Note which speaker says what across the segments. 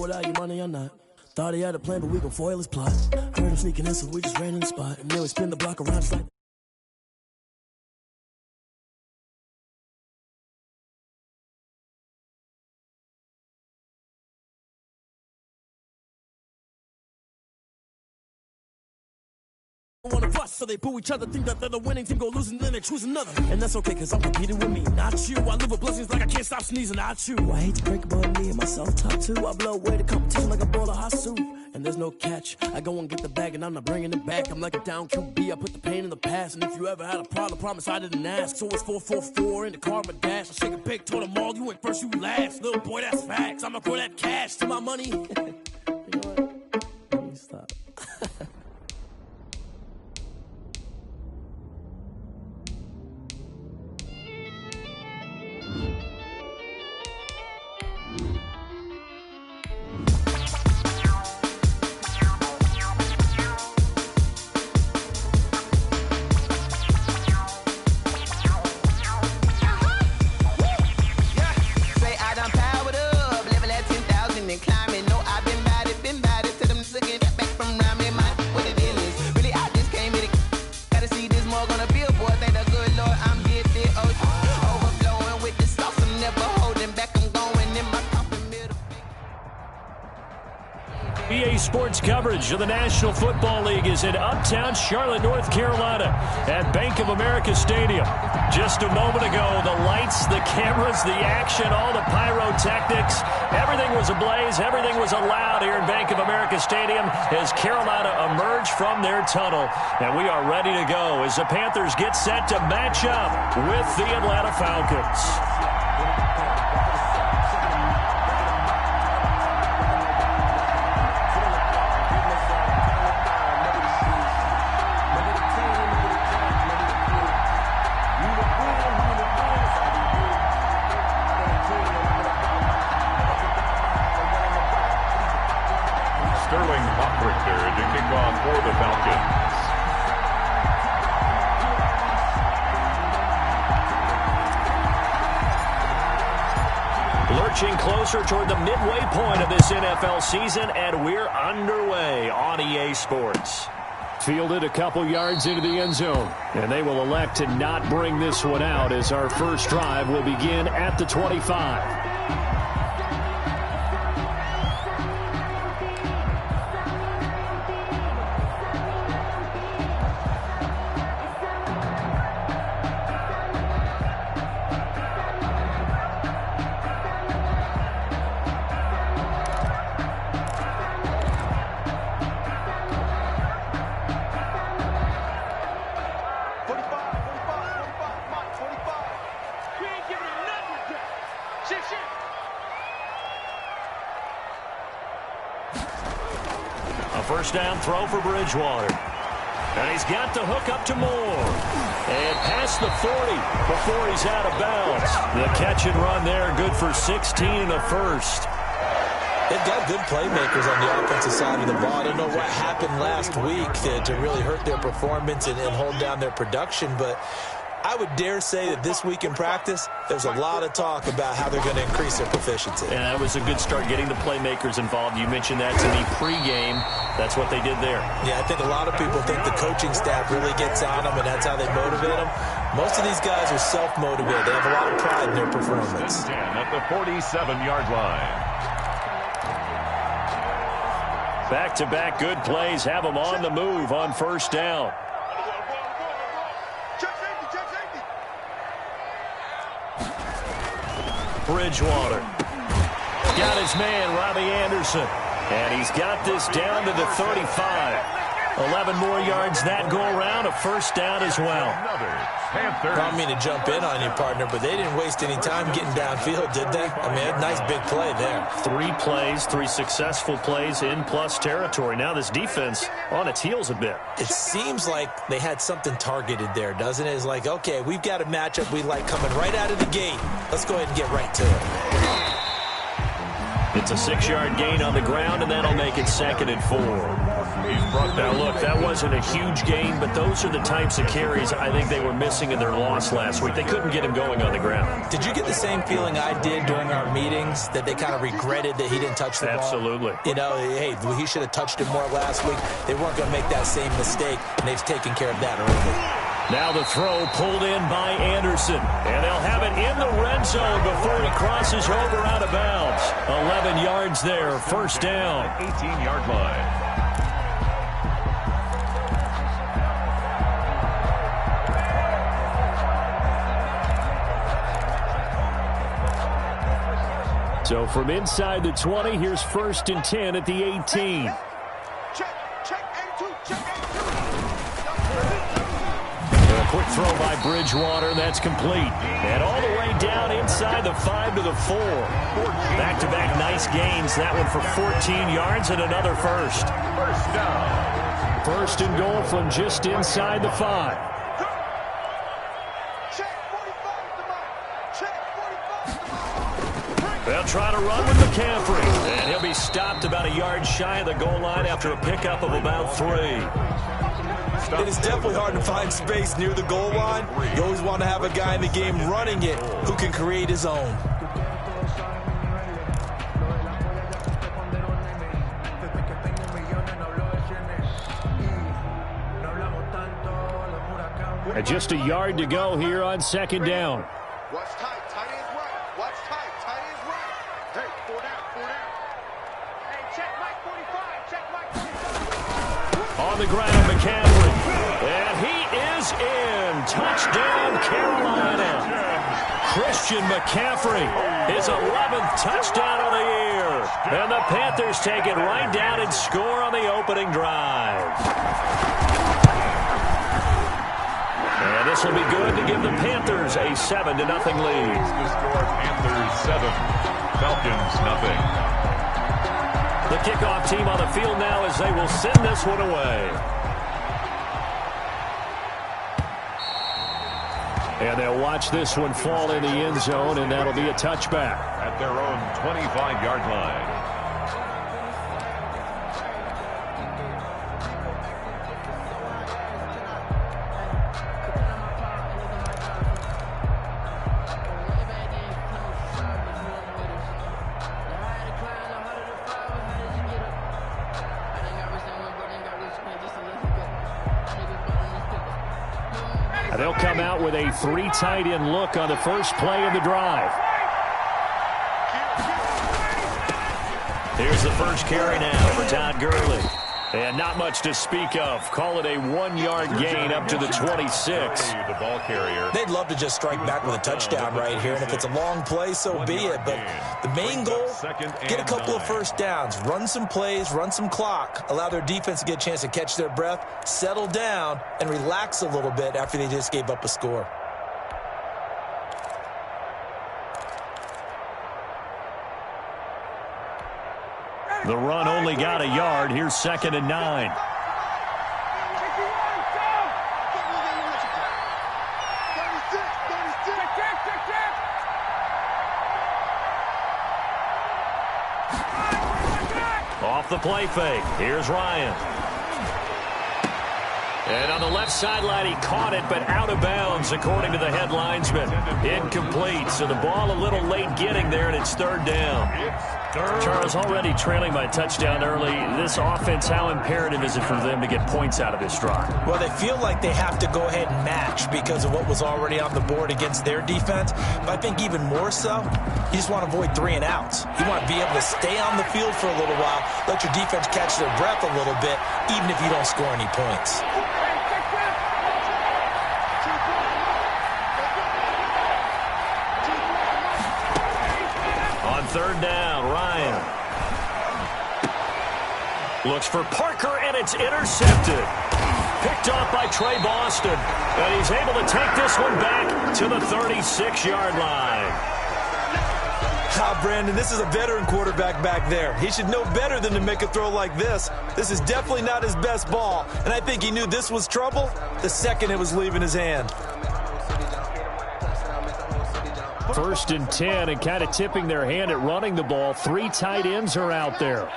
Speaker 1: without your money or not. Thought he had a plan, but we gon' foil his plot. Heard him sneaking in, so we just ran in the spot. And then we spin the block around just like... wanna fuss, so they boo each other, think that they're the winning team, go losing, then they choose another. And that's okay, cause I'm competing with me, not you. I live with blessings like I can't stop sneezing, not you. I hate to break it, but me and myself top two. I blow away the competition like a bowl of hot soup. And there's no catch, I go and get the bag and I'm not bringing it back. I'm like a down QB, I put the pain in the past. And if you ever had a problem, promise I didn't ask. So it's 4-4-4 in the car, but dash. I shake a big, told them all, you went first, you last. Little boy, that's facts, I'ma throw that cash to my money. You know what? Let me stop.
Speaker 2: EA Sports coverage of the National Football League is in uptown Charlotte, North Carolina at Bank of America Stadium. Just a moment ago, the lights, the cameras, the action, all the pyrotechnics, everything was ablaze, everything was allowed here in Bank of America Stadium as Carolina emerged from their tunnel. And we are ready to go as the Panthers get set to match up with the Atlanta Falcons. Lurching closer toward the midway point of this NFL season, and we're underway on EA Sports. Fielded a couple yards into the end zone, and they will elect to not bring this one out as our first drive will begin at the 25. First down throw for Bridgewater. And he's got the hook up to Moore. And past the 40 before he's out of bounds. The catch and run there, good for 16 and a first.
Speaker 3: They've got good playmakers on the offensive side of the ball. I don't know what happened last week to really hurt their performance and hold down their production, but I would dare say that this week in practice, there's a lot of talk about how they're going to increase their proficiency.
Speaker 2: And that was a good start, getting the playmakers involved. You mentioned that to me pregame. That's what they did there.
Speaker 3: Yeah, I think a lot of people think the coaching staff really gets on them, and that's how they motivate them. Most of these guys are self-motivated. They have a lot of pride in their performance.
Speaker 4: At the 47-yard line.
Speaker 2: Back-to-back good plays have them on the move on first down. Bridgewater. Got his man, Robbie Anderson. And he's got this down to the 35. 11 more yards that go around, a first down as well.
Speaker 3: I don't mean to jump in on you, partner, but they didn't waste any time getting downfield, did they? I mean, a nice big play there.
Speaker 2: 3 plays, 3 successful plays in plus territory. Now this defense on its heels a bit.
Speaker 3: It seems like they had something targeted there, doesn't it? It's like, okay, we've got a matchup we like coming right out of the gate. Let's go ahead and get right to it.
Speaker 2: The It's a 6-yard gain on the ground, and that'll make it 2nd and 4. Now, look, that wasn't a huge gain, but those are the types of carries I think they were missing in their loss last week. They couldn't get him going on the ground.
Speaker 3: Did you get the same feeling I did during our meetings, that they kind of regretted that he didn't touch the ball?
Speaker 2: Absolutely.
Speaker 3: You know, hey, he should have touched it more last week. They weren't going to make that same mistake, and they've taken care of that early.
Speaker 2: Now the throw pulled in by Anderson. And they'll have it in the red zone before he crosses over out of bounds. 11 yards there, 1st down.
Speaker 4: 18-yard line.
Speaker 2: So from inside the 20, here's 1st and 10 at the 18. Quick throw by Bridgewater. That's complete. And all the way down inside the 5 to the 4. Back-to-back nice gains. That one for 14 yards and another first.
Speaker 4: 1st down.
Speaker 2: 1st and goal from just inside the 5. They'll try to run with McCaffrey. And he'll be stopped about a yard shy of the goal line after a pickup of about 3.
Speaker 3: It is definitely hard to find space near the goal line. You always want to have a guy in the game running it who can create his own.
Speaker 2: And just a yard to go here on 2nd down.
Speaker 5: Watch tight, tight ends right. Watch tight, tight ends right. Hey, 4 down, 4 down. Hey, check Mike 45, check Mike 45.
Speaker 2: On the ground, McCaffrey. And he is in. Touchdown, Carolina. Christian McCaffrey, his 11th touchdown of the year. And the Panthers take it right down and score on the opening drive. And this will be good to give the Panthers a 7-0 lead.
Speaker 4: The score, Panthers 7, Falcons nothing.
Speaker 2: The kickoff team on the field now as they will send this one away. And they'll watch this one fall in the end zone, and that'll be a touchback.
Speaker 4: At their own 25-yard line.
Speaker 2: They'll come out with a 3 tight end look on the first play of the drive. Here's the first carry now for Todd Gurley. And not much to speak of. Call it a 1-yard gain up to the 26.
Speaker 4: The ball carrier.
Speaker 3: They'd love to just strike back with a touchdown right here, and if it's a long play, so be it. But the main goal, get a couple of first downs, run some plays, run some clock, allow their defense to get a chance to catch their breath, settle down, and relax a little bit after they just gave up a score.
Speaker 2: The run only got a yard. Here's 2nd and 9. Off the play fake. Here's Ryan. And on the left sideline, he caught it, but out of bounds, according to the head linesman. Incomplete, so the ball a little late getting there, and it's 3rd down. Charles, already trailing by a touchdown early. This offense, how imperative is it for them to get points out of this drive?
Speaker 3: Well, they feel like they have to go ahead and match because of what was already on the board against their defense. But I think even more so, you just want to avoid 3 and outs. You want to be able to stay on the field for a little while, let your defense catch their breath a little bit, even if you don't score any points.
Speaker 2: On 3rd down, Ryan looks for Parker, and it's intercepted. Picked off by Trey Boston, and he's able to take this one back to the 36-yard line.
Speaker 3: Brandon, this is a veteran quarterback back there. He should know better than to make a throw like this. This is definitely not his best ball, and I think he knew this was trouble the second it was leaving his hand.
Speaker 2: First and 10, and kind of tipping their hand at running the ball. 3 tight ends are out there.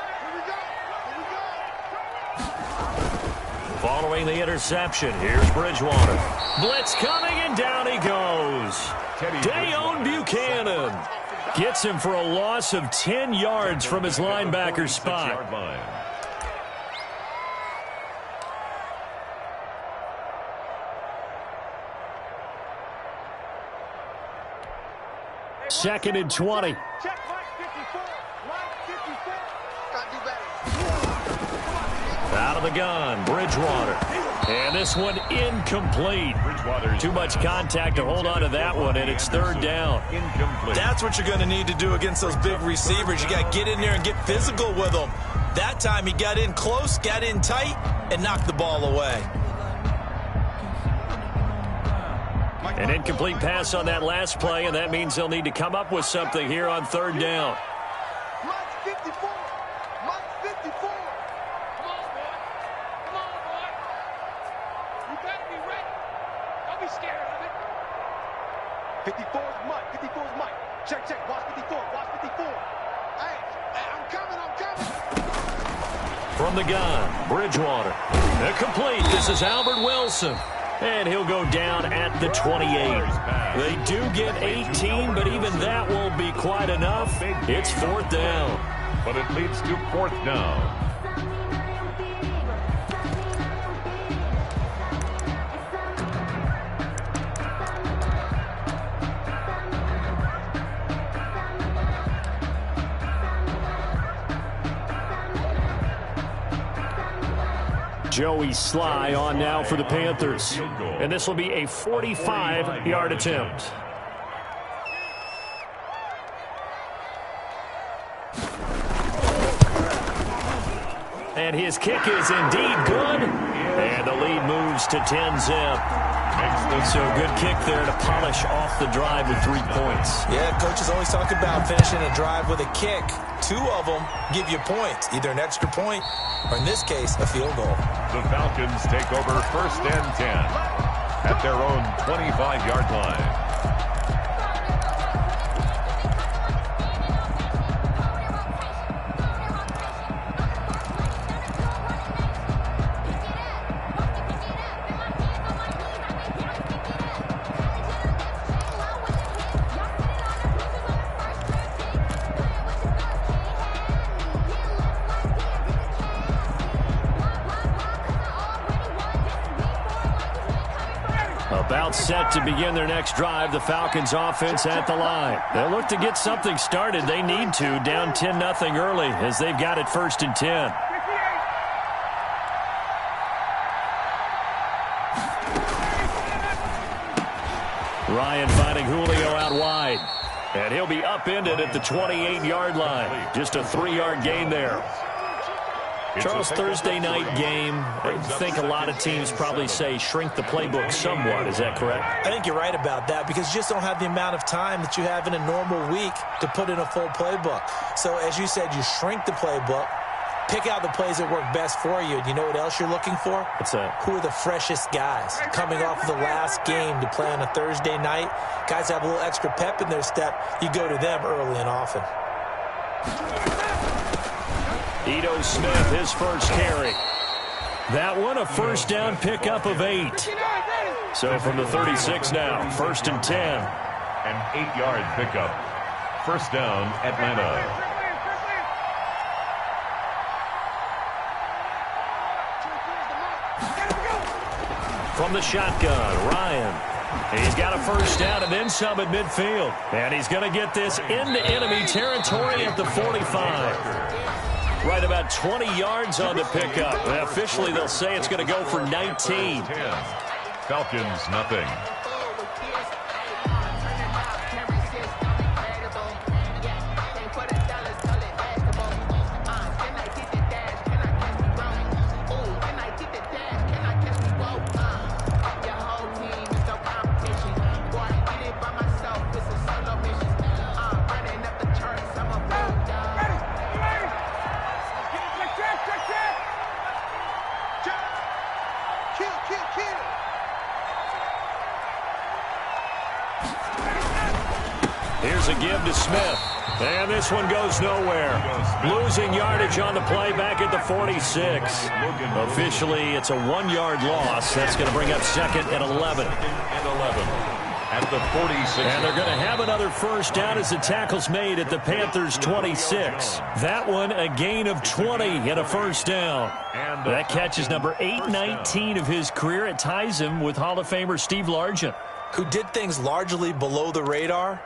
Speaker 2: Following the interception, here's Bridgewater. Blitz coming, and down he goes. Dayon Buchanan gets him for a loss of 10 yards from his linebacker spot. Second and 20. Out of the gun, Bridgewater. And this one incomplete. Too much contact to hold on to that one, and it's third down.
Speaker 3: Incomplete. That's what you're going to need to do against those big receivers. You got to get in there and get physical with them. That time he got in close, got in tight, and knocked the ball away.
Speaker 2: An incomplete pass on that last play, and that means they'll need to come up with something here on third down. From the gun, Bridgewater. Complete. This is Albert Wilson. And he'll go down at the 28. They do get 18, but even that won't be quite enough. It's fourth down.
Speaker 4: But it leads to fourth down.
Speaker 2: Joey Sly on now for the Panthers. And this will be a 45-yard attempt. And his kick is indeed good. And the lead moves to 10-zip. So good kick there to polish off the drive with 3 points.
Speaker 3: Yeah, coaches always talk about finishing a drive with a kick. 2 of them give you points, either an extra point or, in this case, a field goal.
Speaker 4: The Falcons take over first and 10 at their own 25-yard line.
Speaker 2: About set to begin their next drive. The Falcons offense at the line. They'll look to get something started. They need to. Down 10-0 early as they've got it first and 10. Ryan finding Julio out wide. And he'll be upended at the 28-yard line. Just a 3-yard gain there. Charles, Thursday night game, I think a lot of teams probably say shrink the playbook somewhat. Is that correct?
Speaker 3: I think you're right about that because you just don't have the amount of time that you have in a normal week to put in a full playbook. So, as you said, you shrink the playbook, pick out the plays that work best for you. And you know what else you're looking for?
Speaker 2: What's that?
Speaker 3: Who are the freshest guys coming off of the last game to play on a Thursday night? Guys have a little extra pep in their step. You go to them early and often.
Speaker 2: Ito Smith, his first carry. That one, a first down pickup of 8. So from the 36 now, first and 10.
Speaker 4: An 8-yard pickup. First down, Atlanta.
Speaker 2: From the shotgun, Ryan. He's got a first down and then some at midfield. And he's going to get this into enemy territory at the 45. Right about 20 yards on the pickup. Officially, they'll say it's going to go for 19.
Speaker 4: Falcons, nothing.
Speaker 2: a give to Smith. And this one goes nowhere. Losing yardage on the play back at the 46. Officially, it's a 1-yard loss. That's going to bring up second and 11.
Speaker 4: At the 46.
Speaker 2: And they're going to have another first down as the tackle's made at the Panthers' 26. That one a gain of 20 and a first down. That catch is number 819 of his career. It ties him with Hall of Famer Steve Largent.
Speaker 3: Who did things largely below the radar?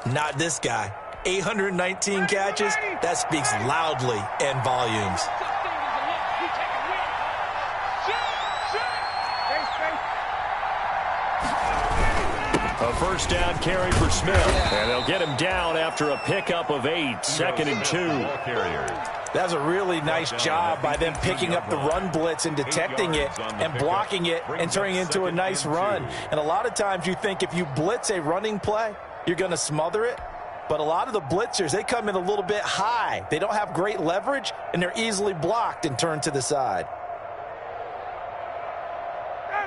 Speaker 3: Not this guy. 819 catches, that speaks loudly in volumes.
Speaker 2: A first down carry for Smith. And they'll get him down after a pickup of 8. Second and 2.
Speaker 3: That's a really nice job by them picking up the run blitz and detecting it and blocking it and turning it into a nice run. And a lot of times you think if you blitz a running play, you're going to smother it. But a lot of the blitzers, they come in a little bit high. They don't have great leverage, and they're easily blocked and turned to the side.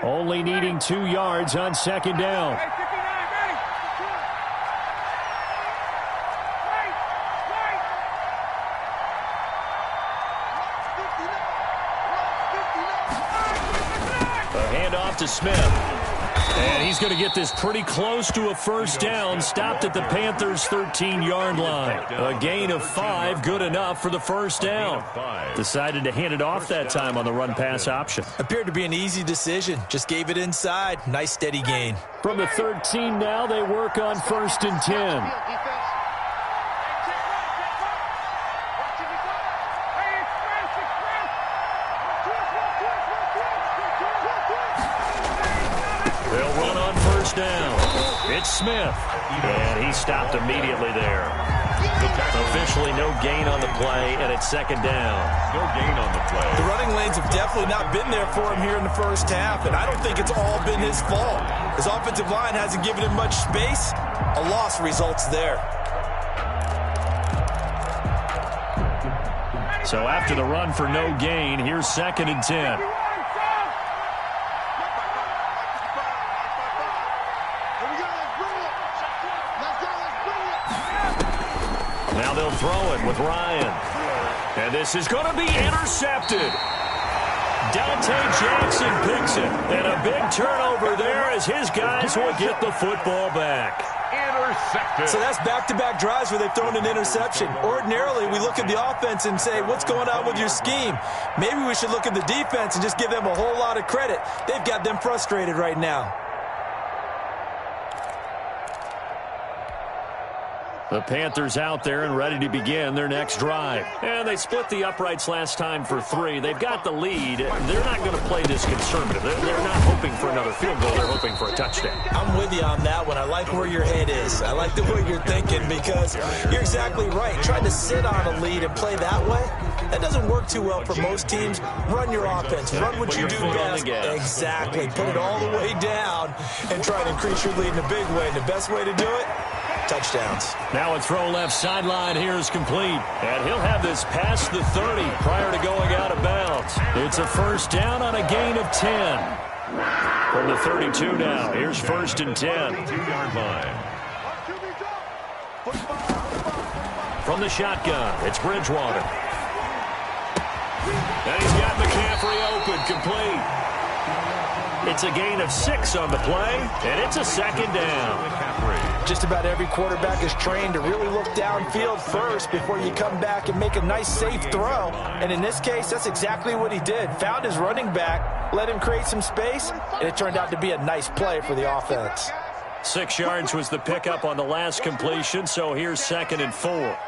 Speaker 2: Only needing 2 yards on second down. A handoff to Smith. And he's going to get this pretty close to a first down, stopped at the Panthers' 13-yard line. A gain of 5, good enough for the first down. Decided to hand it off that time on the run-pass option.
Speaker 3: Appeared to be an easy decision. Just gave it inside. Nice, steady gain.
Speaker 2: From the 13 now, they work on first and 10. Down. It's Smith. And he stopped immediately there. Officially no gain on the play, and it's second down.
Speaker 4: No gain on the play.
Speaker 3: The running lanes have definitely not been there for him here in the first half, and I don't think it's all been his fault. His offensive line hasn't given him much space. A loss results there.
Speaker 2: So after the run for no gain, here's second and 10. Now they'll throw it with Ryan. And this is going to be intercepted. Dante Jackson picks it. And a big turnover there as his guys will get the football back.
Speaker 4: Intercepted.
Speaker 3: So that's back-to-back drives where they've thrown an interception. Ordinarily, we look at the offense and say, what's going on with your scheme? Maybe we should look at the defense and just give them a whole lot of credit. They've got them frustrated right now.
Speaker 2: The Panthers out there and ready to begin their next drive. And they split the uprights last time for 3. They've got the lead. They're not going to play this conservative. They're not hoping for another field goal. They're hoping for a touchdown.
Speaker 3: I'm with you on that one. I like where your head is. I like the way you're thinking because you're exactly right. Trying to sit on a lead and play that way, that doesn't work too well for most teams. Run your offense. Run what you do best. Exactly. Put it all the way down and try to increase your lead in a big way. And the best way to do it, touchdowns.
Speaker 2: Now a throw left sideline here is complete. And he'll have this past the 30 prior to going out of bounds. It's a first down on a gain of 10. From the 32 now, here's first and 10.
Speaker 4: 2-yard line.
Speaker 2: From the shotgun, it's Bridgewater. And he's got McCaffrey open, complete. It's a gain of 6 on the play, and it's a second down.
Speaker 3: Just about every quarterback is trained to really look downfield first before you come back and make a nice, safe throw. And in this case, that's exactly what he did. Found his running back, let him create some space, and it turned out to be a nice play for the offense.
Speaker 2: 6 yards was the pickup on the last completion, so here's second and 4.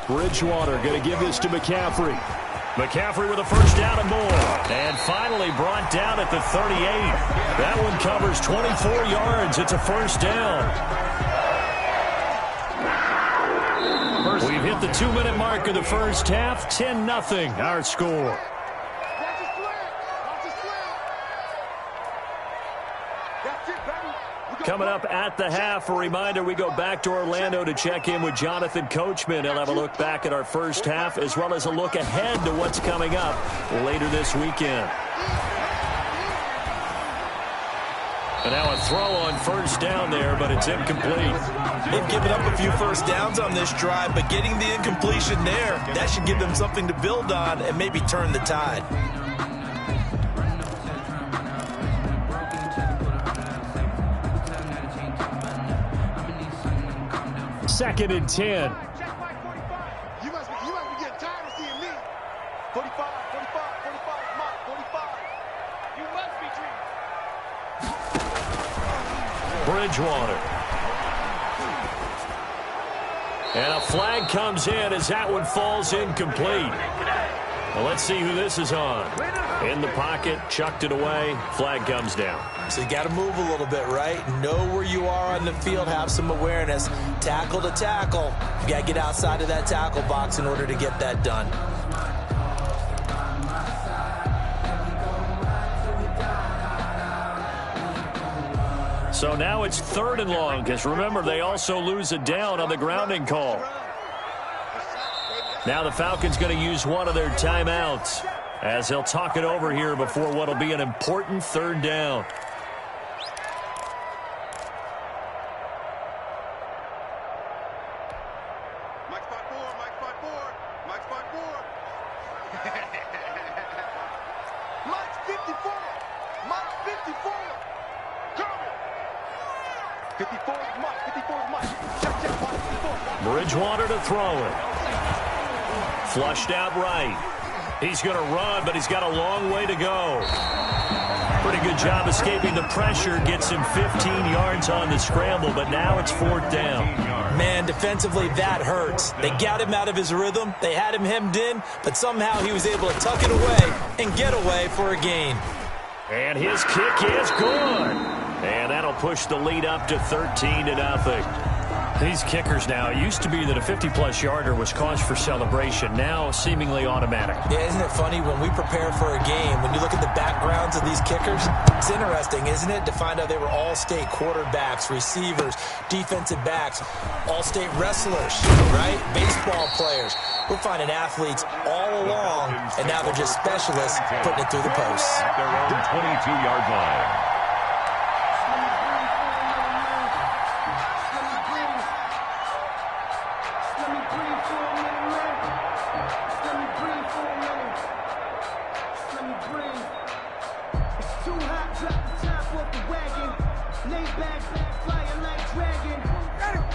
Speaker 2: Bridgewater going to give this to McCaffrey. McCaffrey with a first down and more. And finally brought down at the 38. That one covers 24 yards. It's a first down. We've hit the 2-minute mark of the first half. 10-0 our score. Coming up at the half, a reminder, we go back to Orlando to check in with Jonathan Coachman. He'll have a look back at our first half as well as a look ahead to what's coming up later this weekend. And now a throw on first down there, but it's incomplete.
Speaker 3: They've given up a few first downs on this drive, but getting the incompletion there, that should give them something to build on and maybe turn the tide.
Speaker 2: Second and 10.
Speaker 5: You must be getting tired of seeing me. 45, 45, 45, Mike, 45. You must be dreaming.
Speaker 2: Bridgewater. And a flag comes in as that one falls incomplete. Well, let's see who this is on. In the pocket, chucked it away, flag comes down.
Speaker 3: So you got to move a little bit, right? Know where you are on the field, have some awareness. Tackle to tackle. You got to get outside of that tackle box in order to get that done.
Speaker 2: So now it's 3rd and long, because remember, they also lose a down on the grounding call. Now the Falcons going to use one of their timeouts as they'll talk it over here before what will be an important 3rd down.
Speaker 5: Mike spot 4, Mike spot 4, Mike spot 4. Mike's 54. Mike's 54. Coming. 54 is Mike. 54 is Mike. Check, Mike. 54.
Speaker 2: Bridgewater to throw it. Flushed out right. He's going to run, but he's got a long way to go. Pretty good job escaping the pressure. Gets him 15 yards on the scramble, but now it's 4th down.
Speaker 3: Man, defensively, that hurts. They got him out of his rhythm. They had him hemmed in, but somehow he was able to tuck it away and get away for a gain.
Speaker 2: And his kick is good. And that'll push the lead up to 13-0. These kickers now, it used to be that a 50-plus yarder was cause for celebration. Now, seemingly automatic.
Speaker 3: Yeah, isn't it funny when we prepare for a game, when you look at the backgrounds of these kickers, it's interesting, isn't it, to find out they were all-state quarterbacks, receivers, defensive backs, all-state wrestlers, right? Baseball players. We're finding athletes all along, and now they're just specialists putting it through the posts.
Speaker 4: At their own 22-yard line.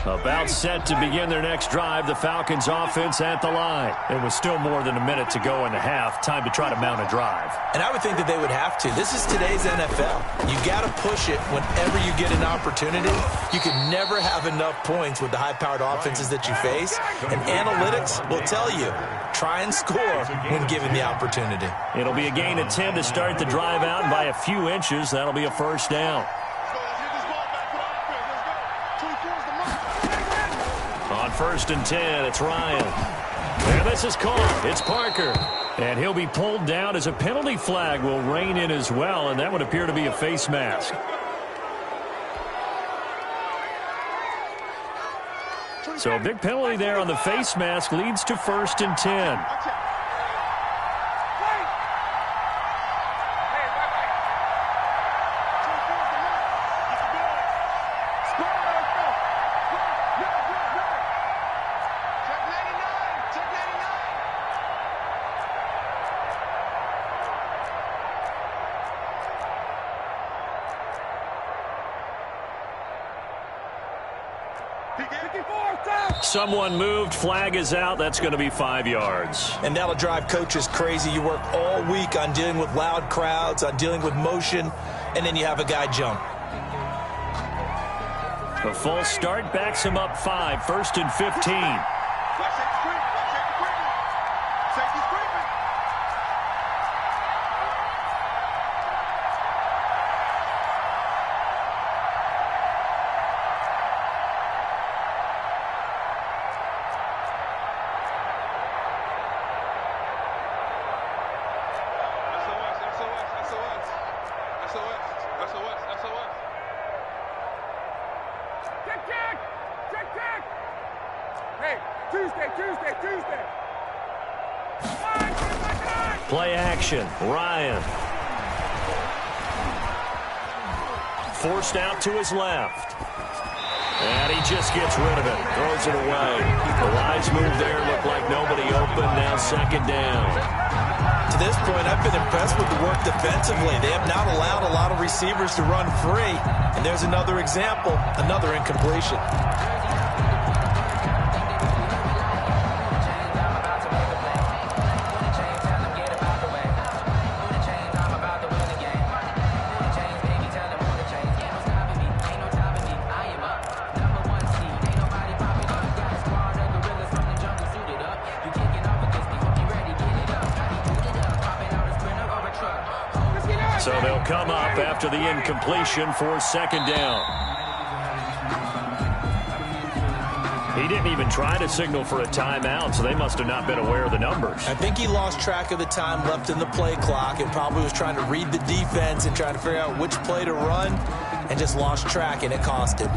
Speaker 2: About set to begin their next drive, the Falcons offense at the line. It was still more than a minute to go in the half. Time to try to mount a drive.
Speaker 3: And I would think that they would have to. This is today's NFL. You got to push it whenever you get an opportunity. You can never have enough points with the high-powered offenses that you face. And analytics will tell you, try and score when given the opportunity.
Speaker 2: It'll be a gain of 10 to start the drive out, and by a few inches, that'll be a 1st down. On 1st and 10, it's Ryan. And this is caught. It's Parker. And he'll be pulled down as a penalty flag will rein in as well, and that would appear to be a face mask. So a big penalty there on the face mask leads to 1st and 10. Someone moved. Flag is out. That's going to be 5 yards.
Speaker 3: And that'll drive coaches crazy. You work all week on dealing with loud crowds, on dealing with motion, and then you have a guy jump.
Speaker 2: A false start backs him up 5. 1st and 15.
Speaker 5: Tuesday.
Speaker 2: Play action. Ryan. forced out to his left. And he just gets rid of it, throws it away. The wise move there, looked like nobody open, now second down.
Speaker 3: To this point, I've been impressed with the work defensively. They have not allowed a lot of receivers to run free. And there's another example, another incompletion.
Speaker 2: So they'll come up after the incompletion for second down. He didn't even try to signal for a timeout, so they must have not been aware of the numbers.
Speaker 3: I think he lost track of the time left in the play clock and probably was trying to read the defense and trying to figure out which play to run and just lost track, and it cost him.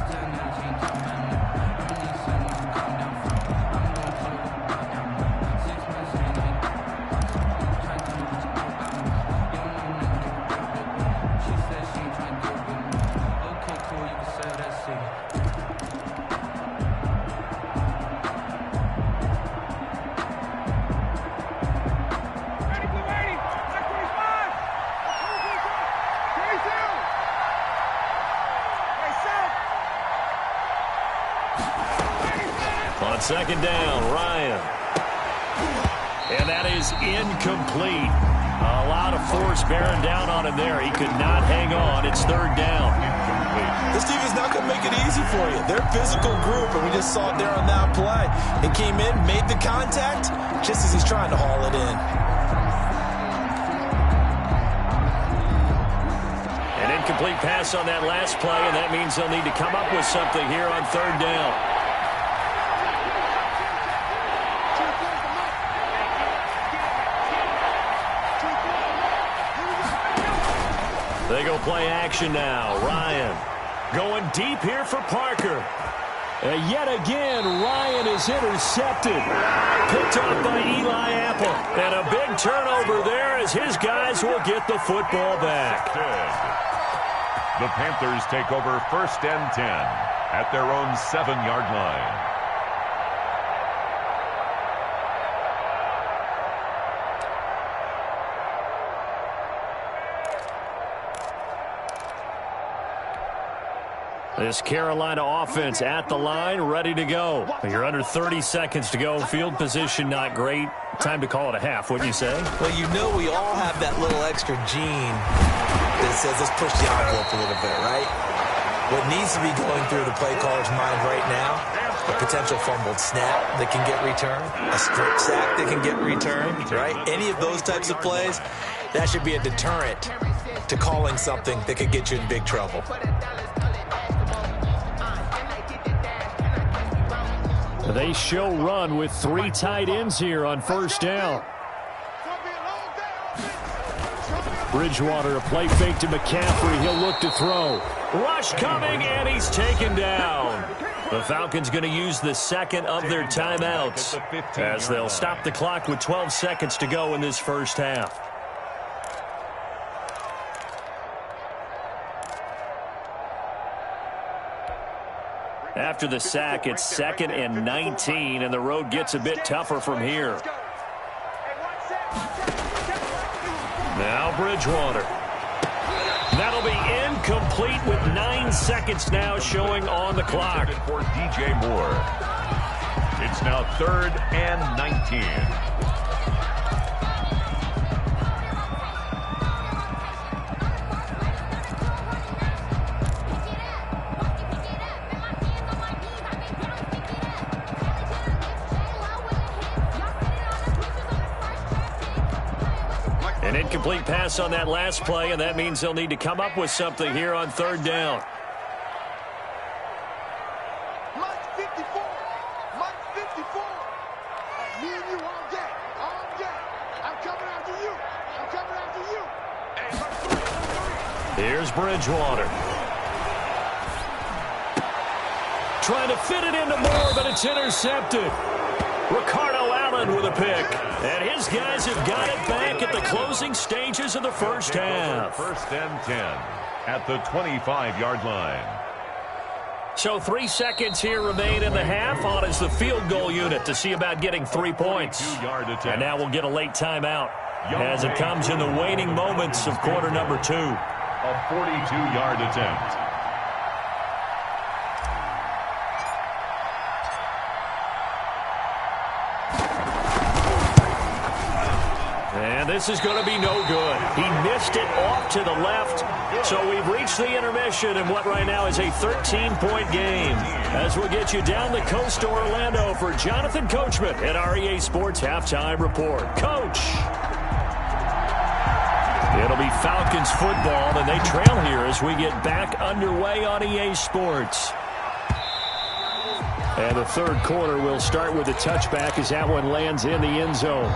Speaker 2: On second down, Ryan. And that is incomplete. A lot of force bearing down on him there. He could not hang on. It's third down.
Speaker 3: This team is not going to make it easy for you. They're a physical group, and we just saw it there on that play. It came in, made the contact, just as he's trying to haul it in.
Speaker 2: An incomplete pass on that last play, and that means they'll need to come up with something here on third down. They go play action now. Ryan going deep here for Parker. And yet again, Ryan is intercepted. Picked off by Eli Apple. And a big turnover there as his guys will get the football back.
Speaker 4: The Panthers take over first and 10 at their own 7-yard line.
Speaker 2: This Carolina offense at the line, ready to go. You're under 30 seconds to go. Field position not great. Time to call it a half, wouldn't you say?
Speaker 3: Well, you know we all have that little extra gene that says let's push the envelope a little bit, right? What needs to be going through the play caller's mind right now, a potential fumbled snap that can get returned, a strip sack that can get returned, right? Any of those types of plays, that should be a deterrent to calling something that could get you in big trouble.
Speaker 2: They show run with 3 tight ends here on first down. Bridgewater, a play fake to McCaffrey. He'll look to throw. Rush coming, and he's taken down. The Falcons going to use the second of their timeouts as they'll stop the clock with 12 seconds to go in this first half. After the sack, it's 2nd and 19, and the road gets a bit tougher from here. Now Bridgewater. That'll be incomplete with 9 seconds now showing on the clock.
Speaker 4: For DJ Moore. It's now 3rd and 19.
Speaker 2: An incomplete pass on that last play, and that means they'll need to come up with something here on third down.
Speaker 5: Mike 54. Mike 54. Me and you all day. All day. I'm coming after you. I'm coming after you.
Speaker 2: Here's Bridgewater. Trying to fit it into Moore, but it's intercepted. Ricardo Allen with a pick. And his guys have got it back at the closing stages of the first half.
Speaker 4: First and 10. at the 25-yard line.
Speaker 2: So 3 seconds here remain in the half. On is the field goal unit to see about getting 3 points. And now we'll get a late timeout as it comes in the waning moments of quarter number 2.
Speaker 4: A 42-yard attempt.
Speaker 2: And this is going to be no good. He missed it off to the left. So we've reached the intermission in what right now is a 13-point game. As we'll get you down the coast to Orlando for Jonathan Coachman at our EA Sports Halftime Report. Coach. It'll be Falcons football, and they trail here as we get back underway on EA Sports. And the third quarter will start with a touchback as that one lands in the end zone.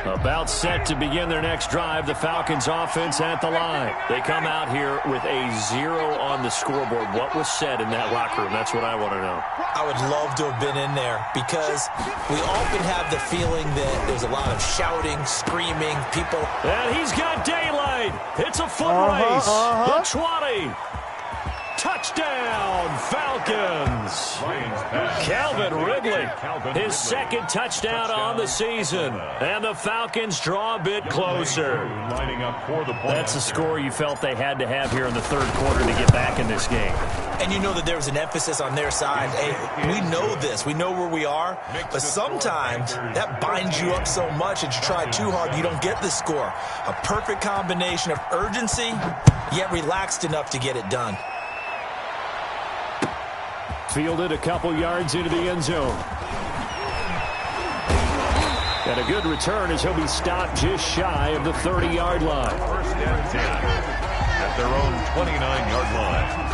Speaker 2: About set to begin their next drive. The Falcons offense at the line. They come out here with a 0 on the scoreboard. What was said in that locker room? That's what I want to know.
Speaker 3: I would love to have been in there because we often have the feeling that there's a lot of shouting, screaming, people.
Speaker 2: And he's got daylight. It's a foot race. The 20. Touchdown, Falcons. Calvin Ridley, his second touchdown on the season. And the Falcons draw a bit closer. That's the score you felt they had to have here in the third quarter to get back in this game.
Speaker 3: And you know that there was an emphasis on their side. Hey, we know this. We know where we are. But sometimes that binds you up so much that you try too hard, you don't get the score. A perfect combination of urgency, yet relaxed enough to get it done.
Speaker 2: Fielded a couple yards into the end zone. And a good return as he'll be stopped just shy of the 30-yard line.
Speaker 4: First and 10 at their own 29-yard line.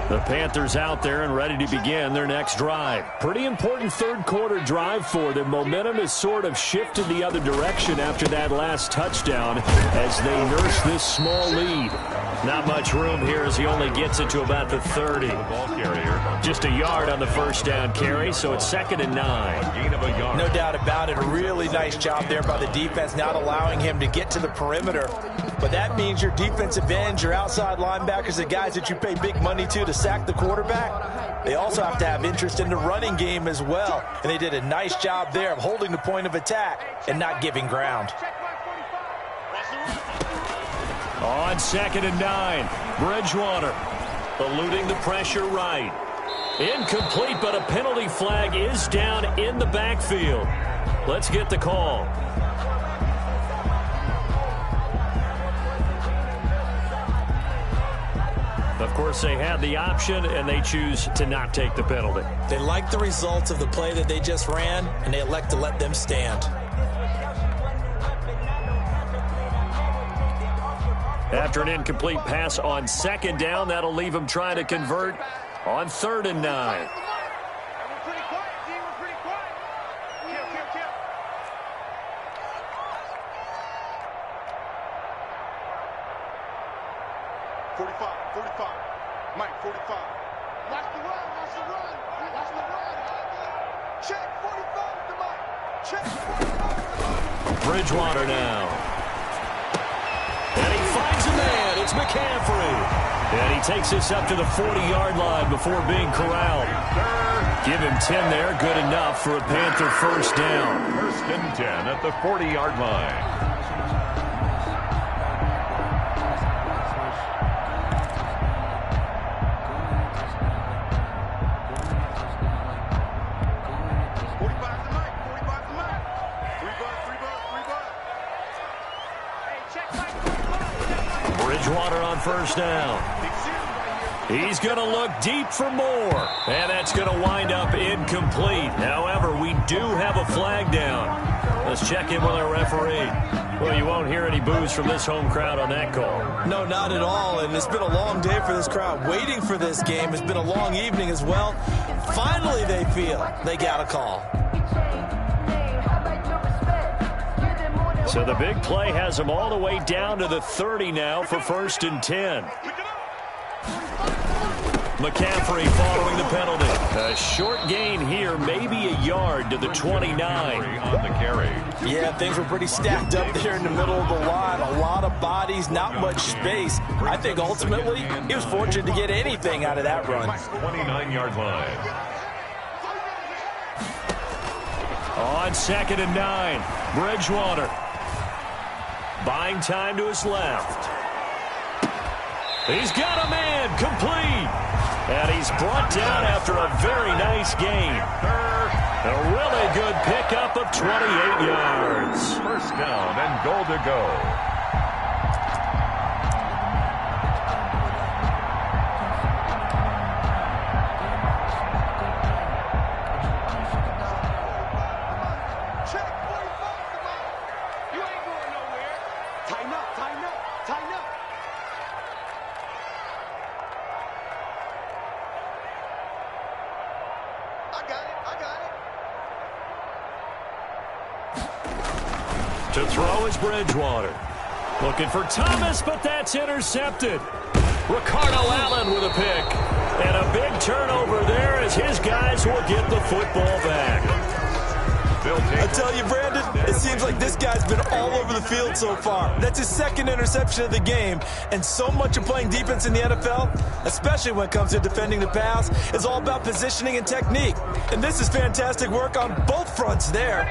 Speaker 2: The Panthers out there and ready to begin their next drive. Pretty important third quarter drive for them. Momentum has sort of shifted the other direction after that last touchdown as they nurse this small lead. Not much room here as he only gets it to about the 30.
Speaker 4: Ball carrier.
Speaker 2: Just a yard on the first down carry, so it's 2nd and 9.
Speaker 4: Gain of a yard.
Speaker 3: No doubt about it. A really nice job there by the defense, not allowing him to get to the perimeter. But that means your defensive ends, your outside linebackers, the guys that you pay big money to sack the quarterback, they also have to have interest in the running game as well. And they did a nice job there of holding the point of attack and not giving ground.
Speaker 2: On 2nd and 9, Bridgewater eluding the pressure right. Incomplete, but a penalty flag is down in the backfield. Let's get the call. Of course, they had the option, and they choose to not take the penalty.
Speaker 3: They like the results of the play that they just ran, and they elect to let them stand.
Speaker 2: After an incomplete pass on 2nd down, that'll leave them trying to convert on 3rd and 9. Bridgewater now. And he finds a man. It's McCaffrey. And he takes this up to the 40-yard line before being corralled. Give him 10 there. Good enough for a Panther first down.
Speaker 4: 1st and 10 at the 40-yard line.
Speaker 2: Bridgewater on first down. He's going to look deep for more. And that's going to wind up incomplete. However, we do have a flag down. Let's check in with our referee. Well, you won't hear any boos from this home crowd on that call.
Speaker 3: No, not at all. And it's been a long day for this crowd waiting for this game. It's been a long evening as well. Finally, they feel they got a call.
Speaker 2: So the big play has them all the way down to the 30 now for 1st and 10. McCaffrey following the penalty. A short gain here, maybe a yard to the 29.
Speaker 4: On the carry.
Speaker 3: Yeah, things were pretty stacked up there in the middle of the line. A lot of bodies, not much space. I think ultimately he was fortunate to get anything out of that run.
Speaker 4: 29-yard line.
Speaker 2: On 2nd and 9, Bridgewater. Buying time to his left. He's got a man, complete. And he's brought down after a very nice gain. A really good pickup of 28 yards.
Speaker 4: First down and goal to go.
Speaker 2: To throw is Bridgewater. Looking for Thomas, but that's intercepted. Ricardo Allen with a pick. And a big turnover there as his guys will get the football back.
Speaker 3: I tell you, Brandon, it seems like this guy's been all over the field so far. That's his second interception of the game. And so much of playing defense in the NFL, especially when it comes to defending the pass, is all about positioning and technique. And this is fantastic work on both fronts there.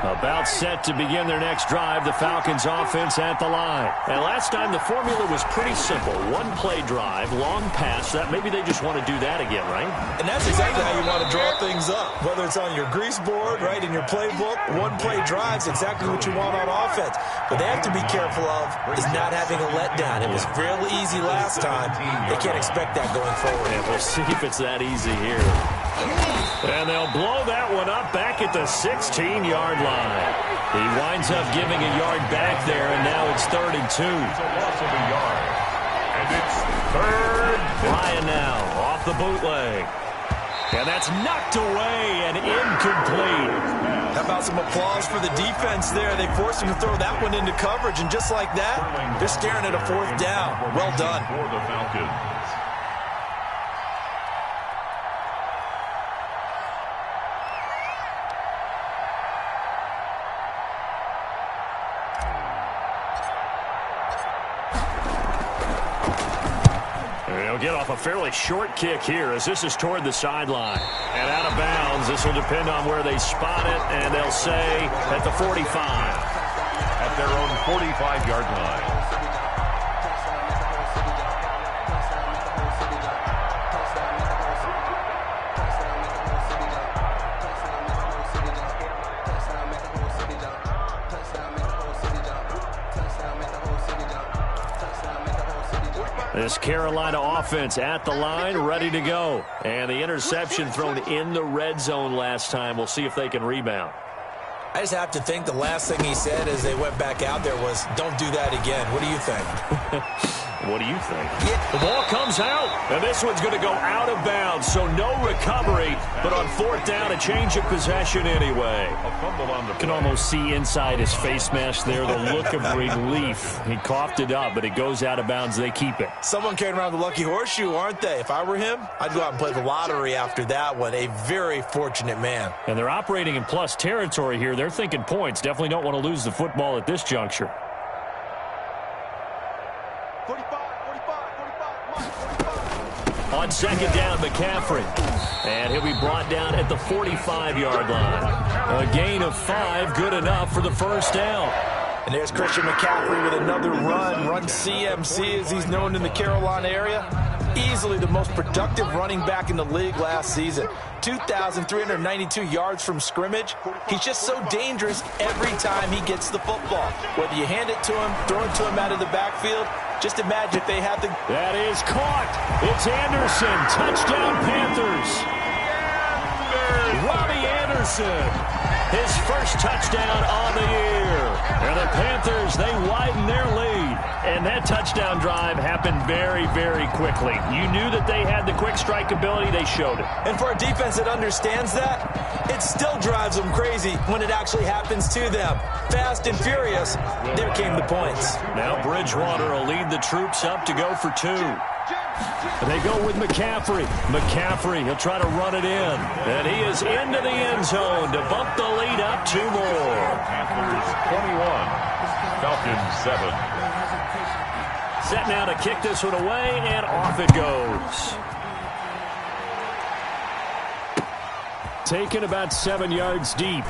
Speaker 2: About set to begin their next drive, the Falcons offense at the line. And last time the formula was pretty simple. One-play drive, long pass. That maybe they just want to do that again, right?
Speaker 3: And that's exactly how you want to draw things up. Whether it's on your grease board, right, in your playbook, one-play drive's exactly what you want on offense. But they have to be careful of is not having a letdown. It was real easy last time. They can't expect that going forward.
Speaker 2: And we'll see if it's that easy here. And they'll blow that one up back at the 16-yard line. He winds up giving a yard back there, and now it's 3rd and 2.
Speaker 4: It's a loss of a yard. And it's 3rd.
Speaker 2: Ryan now off the bootleg. And that's knocked away and incomplete.
Speaker 3: How about some applause for the defense there? They forced him to throw that one into coverage, and just like that, they're staring at a 4th down. Well done.
Speaker 4: For the Falcons.
Speaker 2: They'll get off a fairly short kick here as this is toward the sideline. And out of bounds, this will depend on where they spot it, and they'll say at the 45.
Speaker 4: At their own 45-yard line.
Speaker 2: This Carolina offense at the line, ready to go. And the interception thrown in the red zone last time. We'll see if they can rebound.
Speaker 3: I just have to think the last thing he said as they went back out there was, don't do that again. What do you think?
Speaker 2: What do you think? The ball comes out, and this one's going to go out of bounds, so no recovery, but on 4th down, a change of possession anyway.
Speaker 4: A fumble on the play.
Speaker 2: Can almost see inside his face mask there, the look of relief. He coughed it up, but it goes out of bounds. They keep it.
Speaker 3: Someone carrying around the lucky horseshoe, aren't they? If I were him, I'd go out and play the lottery after that one. A very fortunate man.
Speaker 2: And they're operating in plus territory here. They're thinking points. Definitely don't want to lose the football at this juncture.
Speaker 5: 45.
Speaker 2: On 2nd down, McCaffrey. And he'll be brought down at the 45-yard line. A gain of 5, good enough for the 1st down.
Speaker 3: And there's Christian McCaffrey with another run CMC as he's known in the Carolina area. Easily the most productive running back in the league last season. 2,392 yards from scrimmage. He's just so dangerous every time he gets the football. Whether you hand it to him, throw it to him out of the backfield, just imagine if they had the...
Speaker 2: That is caught. It's Anderson. Touchdown, Panthers. Robbie Anderson. His first touchdown on the year. And the Panthers, they widen their lead. And that touchdown drive happened very, very quickly. You knew that they had the quick strike ability. They showed it.
Speaker 3: And for a defense that understands that, it still drives them crazy when it actually happens to them. Fast and furious, there came the points.
Speaker 2: Now Bridgewater will lead the troops up to go for 2. They go with McCaffrey. McCaffrey, he'll try to run it in. And he is into the end zone to bump the lead up 2 more.
Speaker 4: Panthers 21, Falcons 7.
Speaker 2: Set now to kick this one away, and off it goes. Taken about 7 yards deep.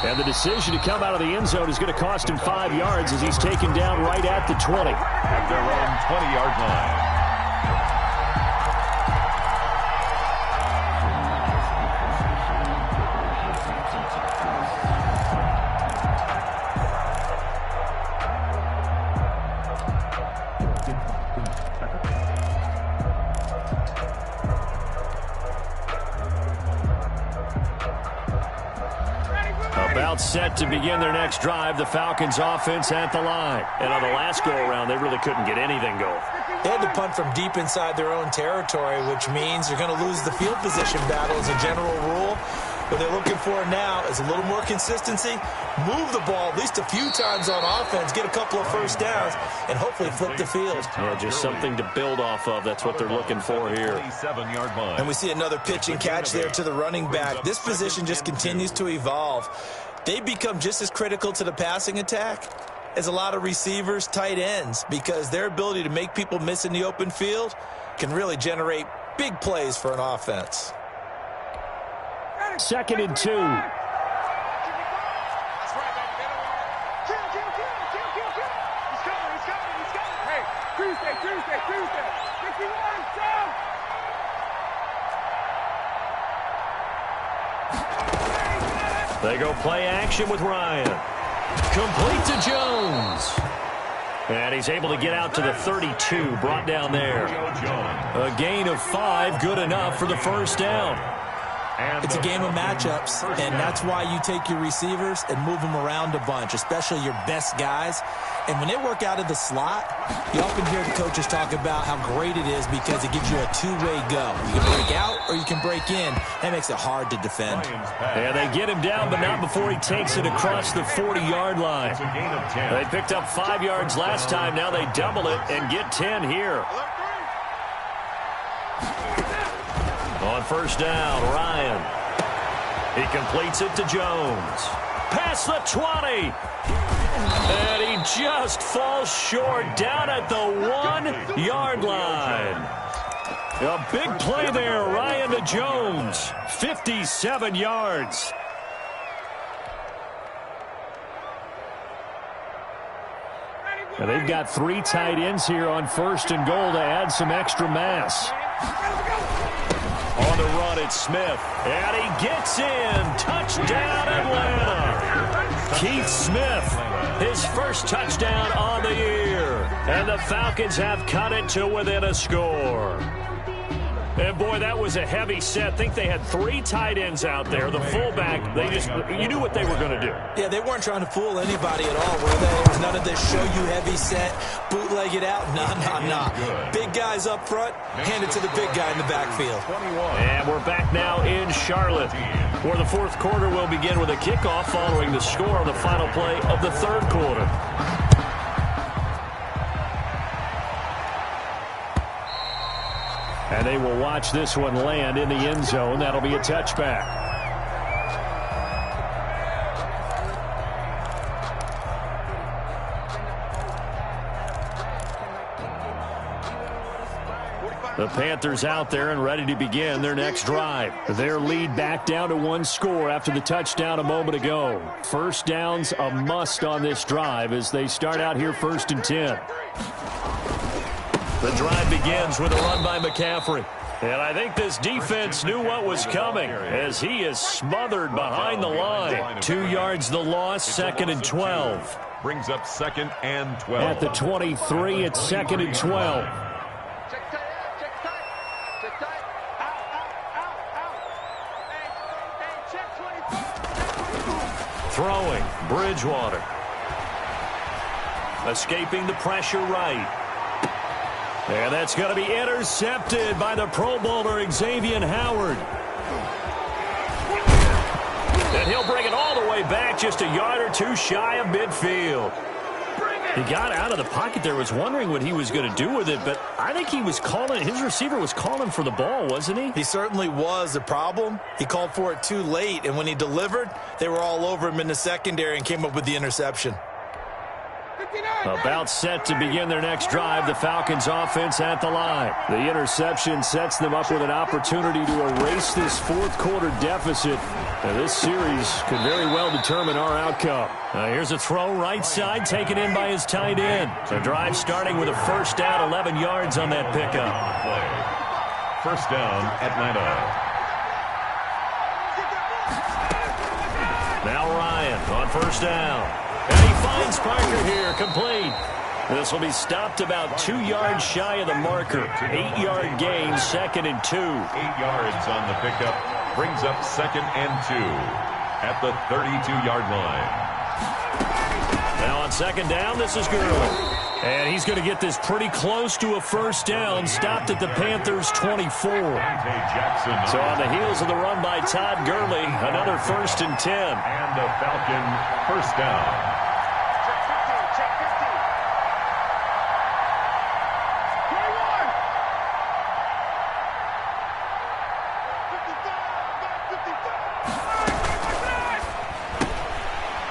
Speaker 2: And the decision to come out of the end zone is going to cost him 5 yards as he's taken down right at the 20.
Speaker 4: At their own 20-yard line.
Speaker 2: About set to begin their next drive, the Falcons offense at the line. And on the last go-around, they really couldn't get anything going.
Speaker 3: They had to punt from deep inside their own territory, which means you're going to lose the field position battle as a general rule. What they're looking for now is a little more consistency, move the ball at least a few times on offense, get a couple of first downs, and hopefully flip the field.
Speaker 2: Yeah, just something to build off of. That's what they're looking for here.
Speaker 3: And we see another pitch and catch there to the running back. This position just continues to evolve. They become just as critical to the passing attack as a lot of receivers, tight ends, because their ability to make people miss in the open field can really generate big plays for an offense.
Speaker 2: 2nd and 2.
Speaker 5: That's right, baby. Kill. He's coming. Hey, Tuesday. 51, down.
Speaker 2: They go play action with Ryan. Complete to Jones. And he's able to get out to the 32, brought down there. A gain of 5, good enough for the first down.
Speaker 3: It's a game of matchups, and that's why you take your receivers and move them around a bunch, especially your best guys. And when they work out of the slot, you often hear the coaches talk about how great it is because it gives you a two-way go. You can break out or you can break in. That makes it hard to defend.
Speaker 2: And they get him down, but not before he takes it across the 40-yard line. They picked up 5 yards last time. Now they double it and get 10 here. On first down, Ryan. He completes it to Jones. Past the 20. And he just falls short down at the 1-yard line. A big play there, Ryan to Jones. 57 yards. And they've got 3 tight ends here on 1st and goal to add some extra mass. On the run, it's Smith. And he gets in. Touchdown, Atlanta. Keith Smith, his first touchdown on the year. And the Falcons have cut it to within a score. And, boy, that was a heavy set. I think they had 3 tight ends out there. The fullback, you knew what they were going to do.
Speaker 3: Yeah, they weren't trying to fool anybody at all, were they? There was none of this show-you-heavy set, bootleg it out. Nah. Big guys up front, hand it to the big guy in the backfield.
Speaker 2: And we're back now in Charlotte, where the 4th quarter will begin with a kickoff following the score on the final play of the 3rd quarter. And they will watch this one land in the end zone. That'll be a touchback. The Panthers out there and ready to begin their next drive. Their lead back down to 1 score after the touchdown a moment ago. First down's a must on this drive as they start out here 1st and 10. The drive begins with a run by McCaffrey. And I think this defense knew what was coming as he is smothered behind the line. 2 yards the loss, 2nd and 12.
Speaker 4: Brings up 2nd and 12.
Speaker 2: At the 23, it's 2nd and 12.
Speaker 5: Check tight. Hey, check 24.
Speaker 2: Throwing, Bridgewater. Escaping the pressure right. And that's going to be intercepted by the Pro Bowler Xavier Howard. And he'll bring it all the way back just a yard or 2 shy of midfield.
Speaker 5: Bring it!
Speaker 2: He got out of the pocket there, was wondering what he was going to do with it, but I think he was calling, his receiver was calling for the ball, wasn't he?
Speaker 3: He certainly was. The problem, he called for it too late, and when he delivered, they were all over him in the secondary and came up with the interception.
Speaker 2: About set to begin their next drive, the Falcons offense at the line. The interception sets them up with an opportunity to erase this fourth quarter deficit. Now, this series could very well determine our outcome. Here's a throw right side taken in by his tight end. The drive starting with a first down, 11 yards on that pickup.
Speaker 4: First down, Atlanta.
Speaker 2: Now Ryan on first down. And he finds Parker here, complete. This will be stopped about 2 yards shy of the marker. 8-yard gain, 2nd and 2.
Speaker 4: 8 yards on the pickup. Brings up 2nd and 2 at the 32-yard line.
Speaker 2: Now on 2nd down, this is Gurley. And he's going to get this pretty close to a first down. Stopped at the Panthers' 24. So on the heels of the run by Todd Gurley, another 1st and 10.
Speaker 4: And a Falcon first down.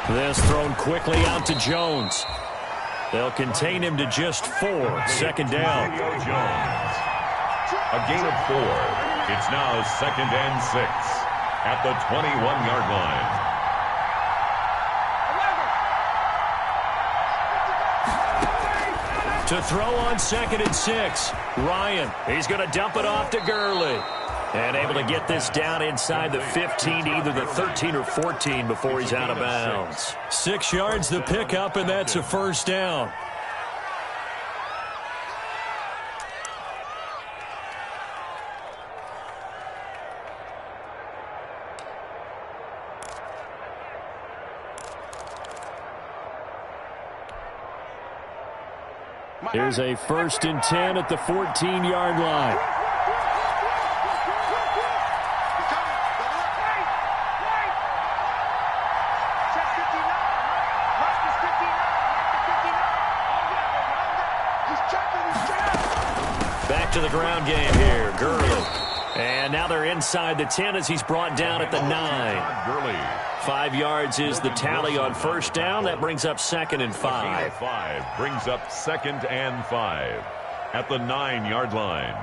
Speaker 2: This thrown quickly out to Jones. They'll contain him to just 4. 2nd down.
Speaker 4: Jones. A gain of 4. It's now 2nd and 6 at the 21-yard line.
Speaker 2: To throw on 2nd and 6. Ryan, he's going to dump it off to Gurley. And able to get this down inside the 15, either the 13 or 14 before he's out of bounds. 6 yards the pickup, and that's a first down. Here's a 1st and 10 at the 14-yard line. Back to the ground game here, Gurley. And now they're inside the 10 as he's brought down at the 9.
Speaker 4: Gurley.
Speaker 2: 5 yards is the tally on first down. That brings up 2nd and 5.
Speaker 4: 5 brings up 2nd and 5 at the 9-yard line.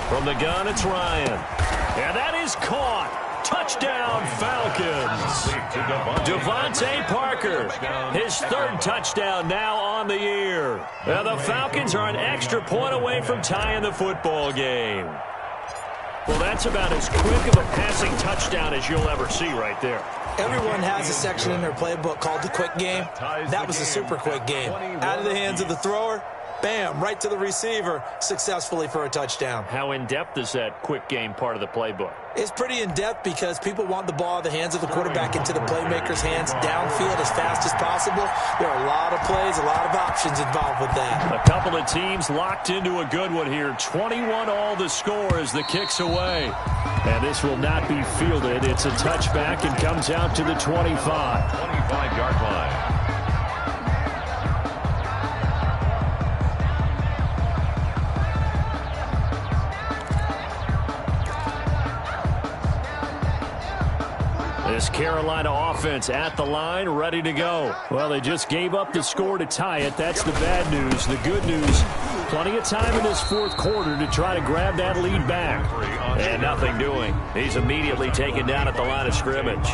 Speaker 2: From the gun, it's Ryan. And that is caught. Touchdown, Falcons. Devontae Parker, his 3rd touchdown now on the year. Now the Falcons are an extra point away from tying the football game. Well, that's about as quick of a passing touchdown as you'll ever see right there.
Speaker 3: Everyone has a section in their playbook called the quick game. That was a super quick game. Out of the hands of the thrower, bam, right to the receiver, successfully for a touchdown.
Speaker 2: How in-depth is that quick game part of the playbook?
Speaker 3: It's pretty in-depth because people want the ball in the hands of the quarterback into the playmaker's hands downfield as fast as possible. There are a lot of plays, a lot of options involved with that.
Speaker 2: A couple of teams locked into a good one here. 21 all the score as the kick's away. And this will not be fielded. It's a touchback and comes out to the 25.
Speaker 4: 25-yard line.
Speaker 2: This Carolina offense at the line, ready to go. Well, they just gave up the score to tie it. That's the bad news. The good news, plenty of time in this fourth quarter to try to grab that lead back. And nothing doing. He's immediately taken down at the line of scrimmage.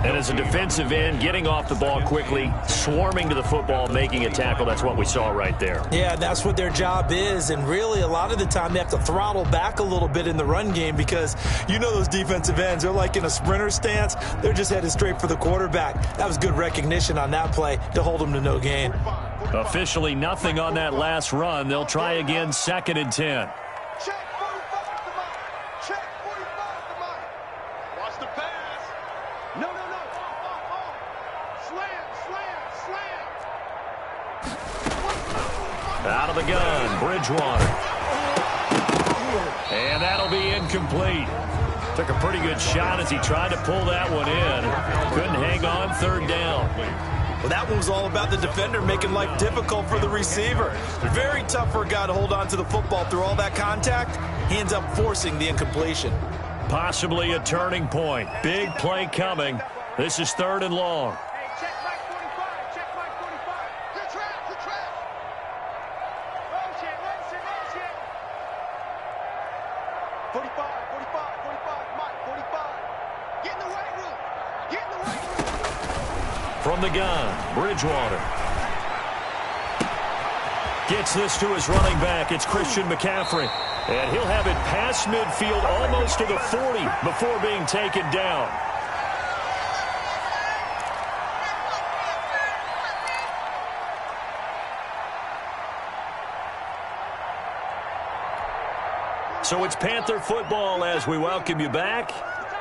Speaker 2: And as a defensive end, getting off the ball quickly, swarming to the football, making a tackle, that's what we saw right there.
Speaker 3: Yeah, that's what their job is. And really, a lot of the time, they have to throttle back a little bit in the run game because you know those defensive ends, they're like in a sprinter stance. They're just headed straight for the quarterback. That was good recognition on that play to hold them to no gain.
Speaker 2: Officially nothing on that last run. They'll try again, 2nd and 10. the gun, Bridgewater. And that'll be incomplete. Took a pretty good shot as he tried to pull that one in. Couldn't hang on, third down.
Speaker 3: Well, that one was all about the defender making life difficult for the receiver. Very tough for a guy to hold on to the football through all that contact. He ends up forcing the incompletion.
Speaker 2: Possibly a turning point. Big play coming. This is third and long.
Speaker 5: Hey, check Mike 45. Check Mike 45. Good trash. Good trash. Motion. 45. 45. 45. Mike 45. Get in the right room. Get in the right room.
Speaker 2: From the gun, Bridgewater. Gets this to his running back. It's Christian McCaffrey. And he'll have it past midfield almost to the 40 before being taken down. So it's Panther football as we welcome you back.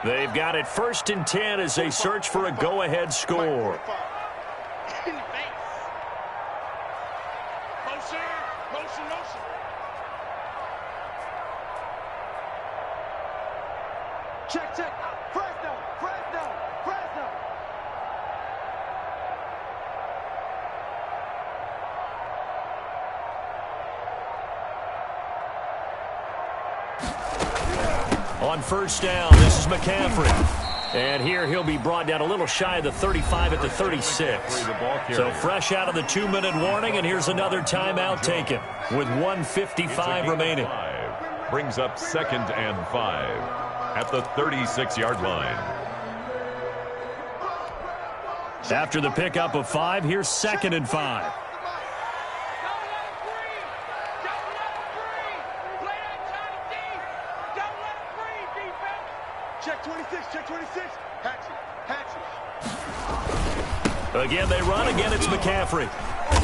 Speaker 2: They've got it 1st and 10 as they search for a go-ahead score.
Speaker 5: Motion. Check. Fresno.
Speaker 2: On first down, this is McCaffrey. And here he'll be brought down a little shy of the 35 at the 36. So fresh out of the 2-minute warning, and here's another timeout taken with 1:55 remaining.
Speaker 4: Brings up 2nd and 5 at the 36-yard line.
Speaker 2: After the pickup of 5, here's 2nd and 5.
Speaker 5: Check 26. Hatchet.
Speaker 2: Again, they run. Again, it's McCaffrey.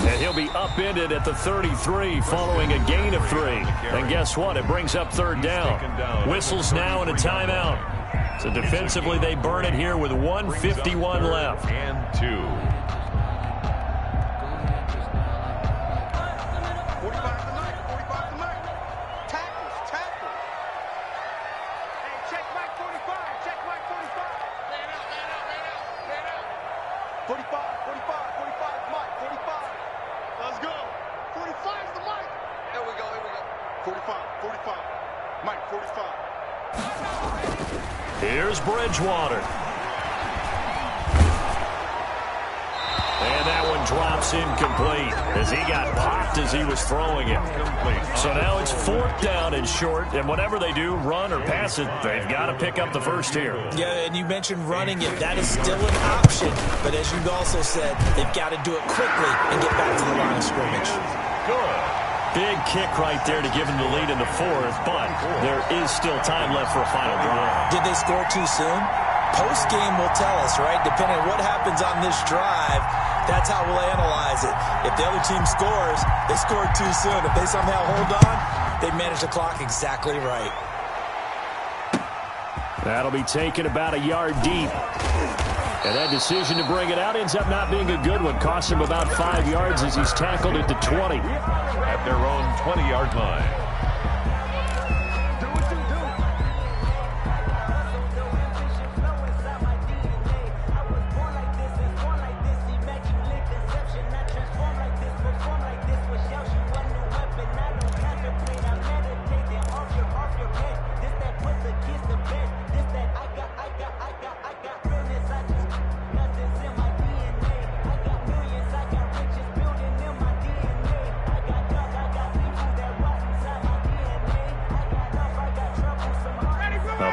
Speaker 2: And he'll be upended at the 33 following a gain of 3. And guess what? It brings up third down. Whistles now and a timeout. So defensively, they burn it here with 1:51 left.
Speaker 4: And 2.
Speaker 5: 45 to Mike. Tackles. Hey, check Mike 45. Man out. 45. Mike 45. Let's go. 45 is the Mike. There we go. 45. Mike 45.
Speaker 2: Here's Bridgewater. And that one drops incomplete as he got popped as he was throwing it. So now it's 4th down and short, and whatever they do, run or pass it, they've got to pick up the first here.
Speaker 3: Yeah, and you mentioned running it. That is still an option. But as you also said, they've got to do it quickly and get back to the line of scrimmage.
Speaker 2: Good. Big kick right there to give them the lead in the 4th, but there is still time left for a final drive.
Speaker 3: Did they score too soon? Post-game will tell us, right? Depending on what happens on this drive, that's how we'll analyze it. If the other team scores, they scored too soon. If they somehow hold on, they manage the clock exactly right.
Speaker 2: That'll be taken about a yard deep. And that decision to bring it out ends up not being a good one. Costs him about 5 yards as he's tackled at the 20.
Speaker 4: At their own 20-yard line.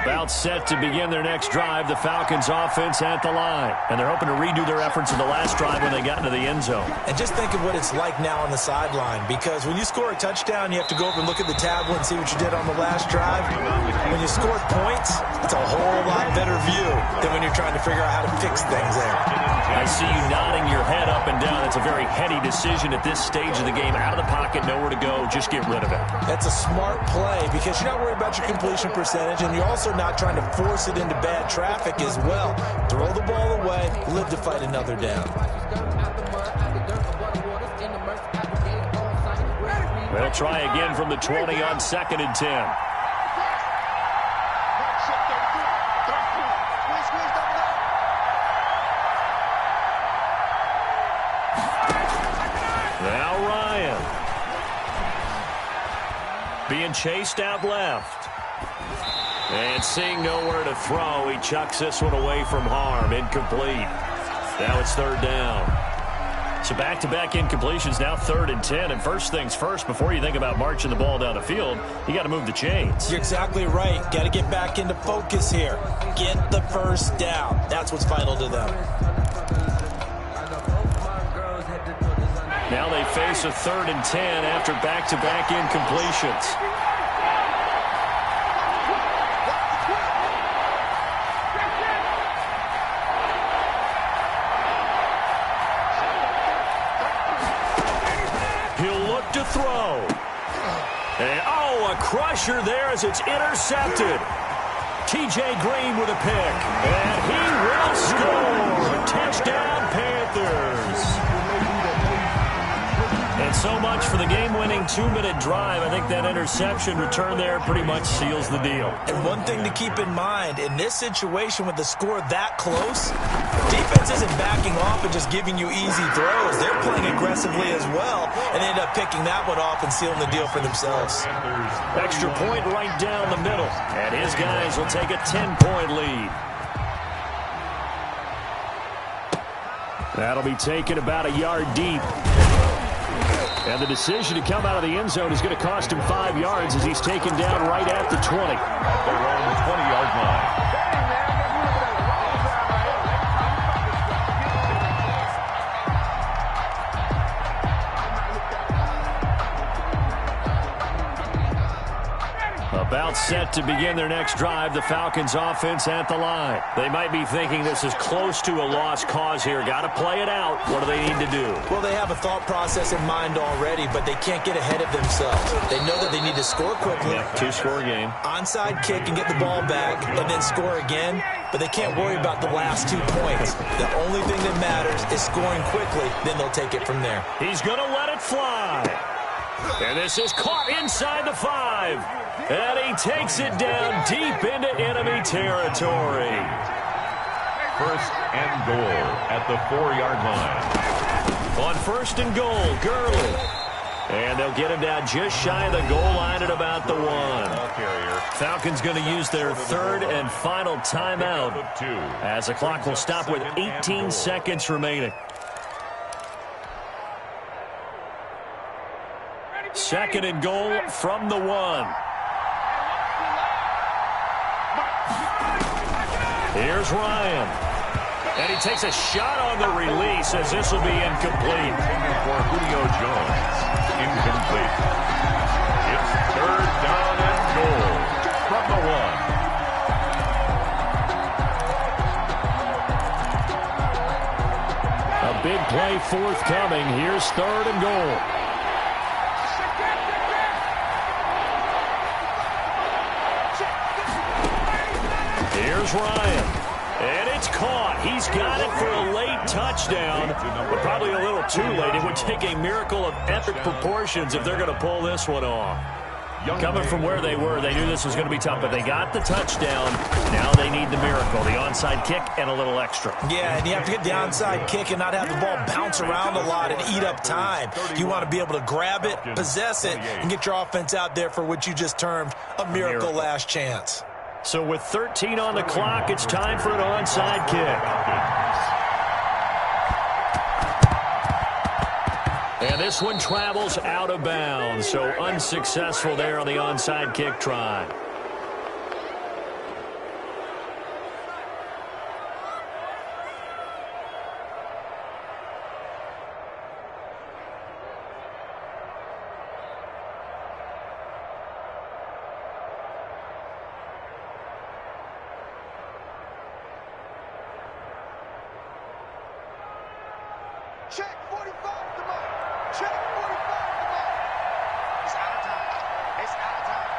Speaker 2: About set to begin their next drive, the Falcons offense at the line. And they're hoping to redo their efforts in the last drive when they got into the end zone.
Speaker 3: And just think of what it's like now on the sideline, because when you score a touchdown, you have to go over and look at the tablet and see what you did on the last drive. When you scored points, it's a whole lot better view than when you're trying to figure out how to fix things there.
Speaker 2: I see you nodding your head up and down. It's a very heady decision at this stage of the game. Out of the pocket, nowhere to go. Just get rid of it.
Speaker 3: That's a smart play because you're not worried about your completion percentage, and you're also not trying to force it into bad traffic as well. Throw the ball away, live to fight another down.
Speaker 2: They'll try again from the 20 on 2nd and 10. Now Ryan. Being chased out left. And seeing nowhere to throw, he chucks this one away from harm. Incomplete. Now it's 3rd down. So back-to-back incompletions, now 3rd and 10. And first things first, before you think about marching the ball down the field, you got to move the chains.
Speaker 3: You're exactly right. Got to get back into focus here. Get the first down. That's what's vital to them.
Speaker 2: Now they face a 3rd and 10 after back-to-back incompletions. He'll look to throw. And, a crusher there as it's intercepted. T.J. Green with a pick. And he will score. Touchdown, Panthers. And so much for the game-winning 2-minute drive. I think that interception return there pretty much seals the deal.
Speaker 3: And one thing to keep in mind, in this situation with the score that close, defense isn't backing off and just giving you easy throws. They're playing aggressively as well, and they end up picking that one off and sealing the deal for themselves.
Speaker 2: Extra point right down the middle. And his guys will take a 10-point lead. That'll be taken about a yard deep. And the decision to come out of the end zone is going to cost him 5 yards as he's taken down right at the 20.
Speaker 4: At their own 20-yard line.
Speaker 2: About set to begin their next drive, the Falcons offense at the line. They might be thinking this is close to a lost cause here. Got to play it out. What do they need to do?
Speaker 3: Well, they have a thought process in mind already, but they can't get ahead of themselves. They know that they need to score quickly.
Speaker 2: Yep, 2-score game.
Speaker 3: Onside kick and get the ball back and then score again, but they can't worry about the last 2 points. The only thing that matters is scoring quickly, then they'll take it from there.
Speaker 2: He's going to let it fly. And this is caught inside the 5. And he takes it down deep into enemy territory.
Speaker 4: 1st and goal at the 4-yard line.
Speaker 2: On 1st and goal, Gurley. And they'll get him down just shy of the goal line at about the 1. Falcons going to use their 3rd and final timeout as the clock will stop with 18 seconds remaining. 2nd and goal from the 1. Here's Ryan. And he takes a shot on the release as this will be incomplete.
Speaker 4: For Julio Jones, incomplete. It's 3rd down and goal from the 1.
Speaker 2: A big play forthcoming. Here's 3rd and goal. Here's Ryan. And it's caught. He's got it for a late touchdown, but probably a little too late. It would take a miracle of epic proportions if they're going to pull this one off. Coming from where they were, they knew this was going to be tough, but they got the touchdown. Now they need the miracle, the onside kick and a little extra.
Speaker 3: Yeah, and you have to get the onside kick and not have the ball bounce around a lot and eat up time. You want to be able to grab it, possess it, and get your offense out there for what you just termed a miracle last chance.
Speaker 2: So with 13 on the clock, it's time for an onside kick. And this one travels out of bounds, so unsuccessful there on the onside kick try.
Speaker 5: Check 45 the mark. Check 45 the mark. It's out of time. It's out of time.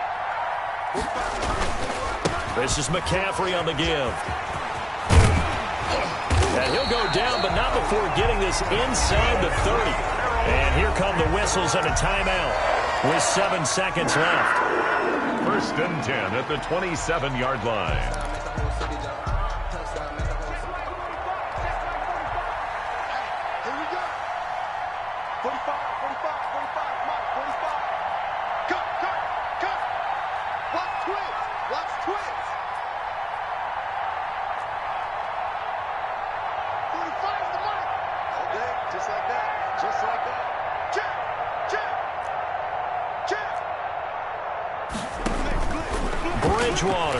Speaker 2: This is McCaffrey on the give. And he'll go down, but not before getting this inside the 30. And here come the whistles and a timeout. with 7 seconds left.
Speaker 4: 1st and 10 at the 27-yard line.
Speaker 2: Bridgewater.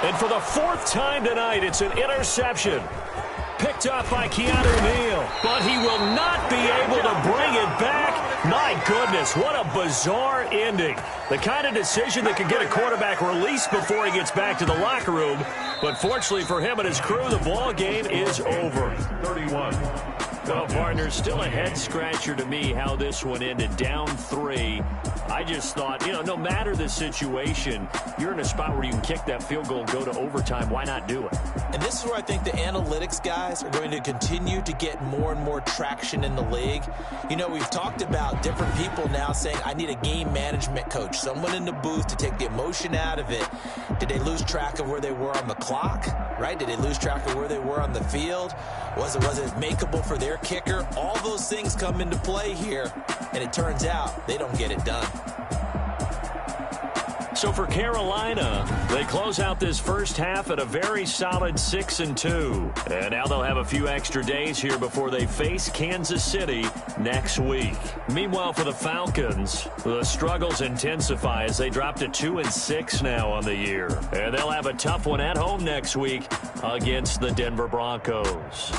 Speaker 2: And for the 4th time tonight, it's an interception. Picked up by Keanu Neal, but he will not be able to bring it back. My goodness, what a bizarre ending. The kind of decision that could get a quarterback released before he gets back to the locker room. But fortunately for him and his crew, the ball game is over.
Speaker 4: 31.
Speaker 2: Well, partner, still a head-scratcher to me how this one ended, down 3. I just thought, no matter the situation, you're in a spot where you can kick that field goal and go to overtime. Why not do it?
Speaker 3: And this is where I think the analytics guys are going to continue to get more and more traction in the league. We've talked about different people now saying, I need a game management coach, someone in the booth to take the emotion out of it. Did they lose track of where they were on the clock, right? Did they lose track of where they were on the field? Was it makeable for their kicker? All those things come into play here, and it turns out they don't get it done.
Speaker 2: So for Carolina, they close out this first half at a very solid 6-2. And now they'll have a few extra days here before they face Kansas City next week. Meanwhile, for the Falcons, the struggles intensify as they drop to 2-6 now on the year. And they'll have a tough one at home next week against the Denver Broncos.